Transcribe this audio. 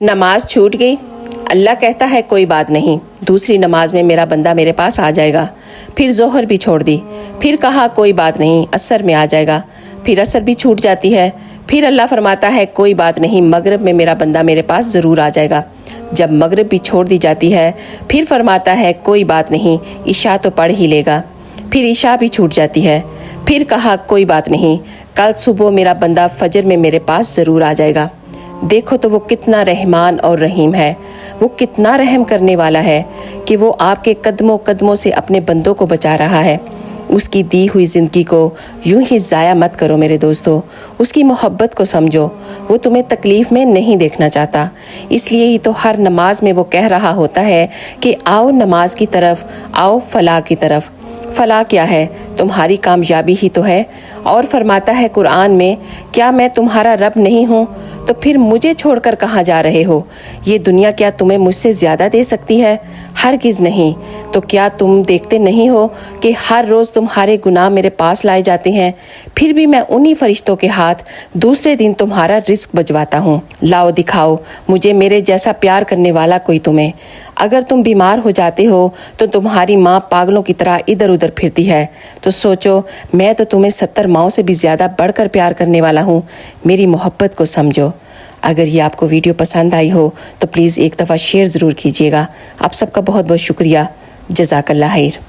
नमाज छूट गई। अल्लाह कहता है कोई बात नहीं, दूसरी नमाज में मेरा बंदा मेरे पास आ जाएगा। फिर जोहर भी छोड़ दी, फिर कहा कोई बात नहीं, असर में आ जाएगा। फिर असर भी छूट जाती है, फिर अल्लाह फरमाता है कोई बात नहीं, मगरिब में मेरा बंदा मेरे पास ज़रूर आ जाएगा। जब मगरिब भी छोड़ दी जाती है, फिर फरमाता है कोई बात नहीं, इशा तो पढ़ ही लेगा। फिर इशा भी छूट जाती है, फिर कहा कोई बात नहीं, कल सुबह मेरा बंदा फजर में मेरे पास ज़रूर आ जाएगा। देखो तो वो कितना रहमान और रहीम है, वो कितना रहम करने वाला है कि वो आपके कदमों कदमों से अपने बंदों को बचा रहा है। उसकी दी हुई ज़िंदगी को यूं ही ज़ाया मत करो मेरे दोस्तों, उसकी मोहब्बत को समझो। वो तुम्हें तकलीफ़ में नहीं देखना चाहता, इसलिए ही तो हर नमाज में वो कह रहा होता है कि आओ नमाज की तरफ, आओ फलाह की तरफ। फलाह क्या है? तुम्हारी कामयाबी ही तो है। और फरमाता है कुरान में, क्या मैं तुम्हारा रब नहीं हूँ? तो फिर मुझे छोड़कर कहाँ जा रहे हो? ये दुनिया क्या तुम्हें मुझसे ज़्यादा दे सकती है? हरगिज़ नहीं। तो क्या तुम देखते नहीं हो कि हर रोज़ तुम्हारे गुनाह मेरे पास लाए जाते हैं, फिर भी मैं उन्हीं फरिश्तों के हाथ दूसरे दिन तुम्हारा रिस्क बजवाता हूँ। लाओ दिखाओ मुझे मेरे जैसा प्यार करने वाला कोई तुम्हें। अगर तुम बीमार हो जाते हो तो तुम्हारी माँ पागलों की तरह इधर उधर फिरती है, तो सोचो मैं तो तुम्हें 70 माओं से भी ज़्यादा बढ़कर प्यार करने वाला हूँ। मेरी मोहब्बत को समझो। अगर ये आपको वीडियो पसंद आई हो तो प्लीज़ एक दफ़ा शेयर ज़रूर कीजिएगा। आप सबका बहुत बहुत शुक्रिया। जज़ाकल्लाह खैर।